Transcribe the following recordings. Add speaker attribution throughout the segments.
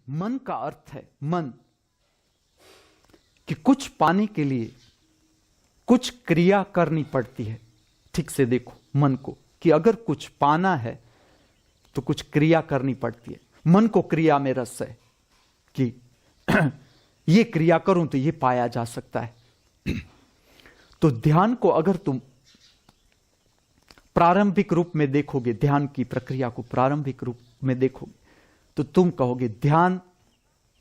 Speaker 1: मन का अर्थ है मन, कि कुछ पाने के लिए कुछ क्रिया करनी पड़ती है। ठीक से देखो मन को, कि अगर कुछ पाना है तो कुछ क्रिया करनी पड़ती है। मन को क्रिया में रस है कि ये क्रिया करूं तो ये पाया जा सकता है। तो ध्यान को अगर तुम प्रारंभिक रूप में देखोगे, ध्यान की प्रक्रिया को प्रारंभिक रूप में देखोगे, तो तुम कहोगे ध्यान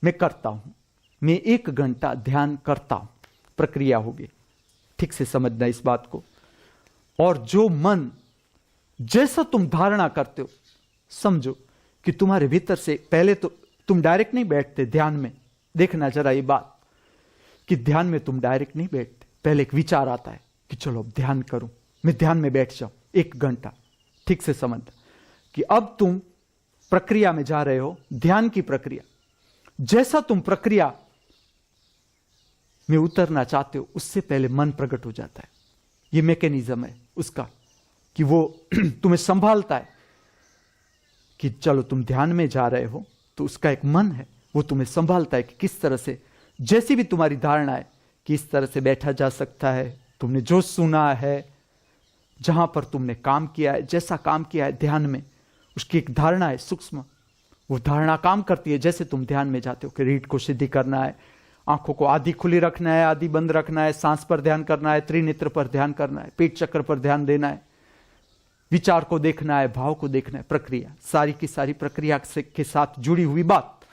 Speaker 1: मैं करता हूं, मैं 1 घंटा ध्यान करता हूं, प्रक्रिया होगी। ठीक से समझना इस बात को। और जो मन जैसा तुम धारणा करते हो, समझो कि तुम्हारे भीतर से पहले तो तुम डायरेक्ट नहीं बैठते ध्यान में। देखना जरा ये बात कि ध्यान में तुम डायरेक्ट नहीं बैठते, पहले एक विचार आता है कि चलो अब ध्यान करूं, मैं ध्यान में बैठ जाऊं 1 घंटा। ठीक से समझना कि अब तुम प्रक्रिया में जा रहे हो, ध्यान की प्रक्रिया। जैसा तुम प्रक्रिया में उतरना चाहते हो, उससे पहले मन प्रकट हो जाता है। यह मैकेनिज्म है उसका कि वो तुम्हें संभालता है कि चलो तुम ध्यान में जा रहे हो, तो उसका एक मन है, वो तुम्हें संभालता है कि किस तरह से, जैसी भी तुम्हारी धारणा है कि इस तरह से बैठा जा सकता है। तुमने जो सुना है, जहां पर तुमने काम किया है, जैसा काम किया है ध्यान में, उसकी एक धारणा है सूक्ष्म, वो धारणा काम करती है। जैसे तुम ध्यान में जाते हो कि रीढ़ को सीधी करना है, आंखों को आधी खुली रखना है, आधी बंद रखना है, सांस पर ध्यान करना है, त्रिनेत्र पर ध्यान करना है, पेट चक्र पर ध्यान देना है, विचार को देखना है, भाव को देखना है, प्रक्रिया सारी की सारी प्रक्रिया के साथ जुड़ी हुई बात।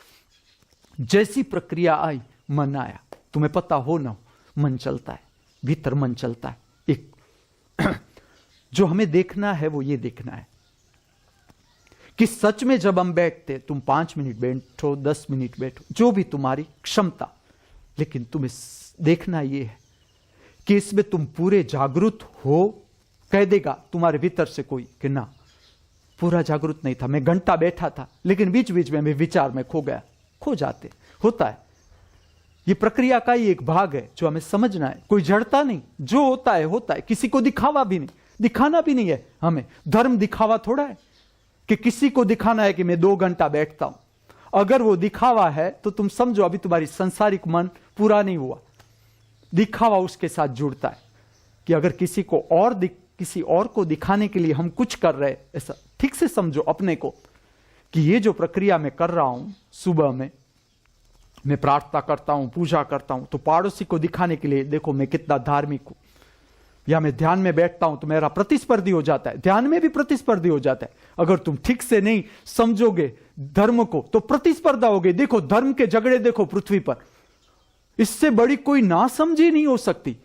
Speaker 1: जैसी प्रक्रिया आई, मन आया। तुम्हें पता हो ना हो, मन चलता है, भीतर मन चलता है। एक जो हमें देखना है वो ये देखना है कि सच में जब हम बैठते, तुम 5 मिनट बैठो, 10 मिनट बैठो, जो भी तुम्हारी क्षमता, लेकिन तुम्हें देखना यह है कि इसमें तुम पूरे जागरूक हो। कह देगा तुम्हारे भीतर से कोई कि ना, पूरा जागरूक नहीं था, मैं घंटा बैठा था, लेकिन बीच बीच में मैं विचार में खो गया। खो जाते, होता है। यह प्रक्रिया का ही एक भाग है जो हमें समझना है। कोई जड़ता नहीं, जो होता है होता है। किसी को दिखावा भी नहीं, दिखाना भी नहीं है हमें। धर्म दिखावा थोड़ा है कि किसी को दिखाना है कि मैं 2 घंटा बैठता हूं। अगर वो दिखावा है तो तुम समझो अभी तुम्हारी सांसारिक मन पूरा नहीं हुआ। दिखावा उसके साथ जुड़ता है कि अगर किसी और को दिखाने के लिए हम कुछ कर रहे, ऐसा ठीक से समझो अपने को कि ये जो प्रक्रिया मैं कर रहा हूं, सुबह में मैं प्रार्थना करता हूं, पूजा करता हूं, तो पड़ोसी को दिखाने के लिए देखो मैं कितना धार्मिक हूं। या मैं ध्यान में बैठता हूं तो मेरा प्रतिस्पर्धी हो जाता है, ध्यान में भी प्रतिस्पर्धी हो जाता है। अगर तुम ठीक से नहीं समझोगे धर्म को तो प्रतिस्पर्धा होगी। देखो धर्म के झगड़े देखो पृथ्वी पर, इससे बड़ी कोई नासमझी नहीं हो सकती।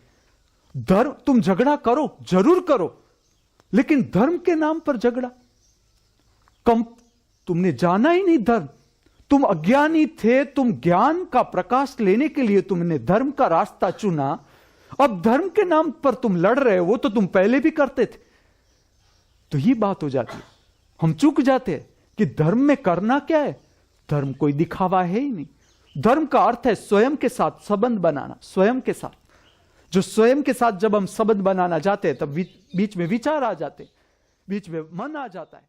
Speaker 1: धर्म, तुम झगड़ा करो, जरूर करो, लेकिन धर्म के नाम पर झगड़ा कम, तुमने जाना ही नहीं धर्म। तुम अज्ञानी थे, तुम ज्ञान का प्रकाश लेने के लिए तुमने धर्म का रास्ता चुना। अब धर्म के नाम पर तुम लड़ रहे हो, वो तो तुम पहले भी करते थे। तो ये बात हो जाती है, हम चूक जाते हैं कि धर्म में करना क्या है। धर्म कोई दिखावा है ही नहीं। धर्म का अर्थ है स्वयं के साथ संबंध बनाना, स्वयं के साथ। जो स्वयं के साथ जब हम संबंध बनाना चाहते हैं, तब बीच में विचार आ जाते, बीच में मन आ जाता है।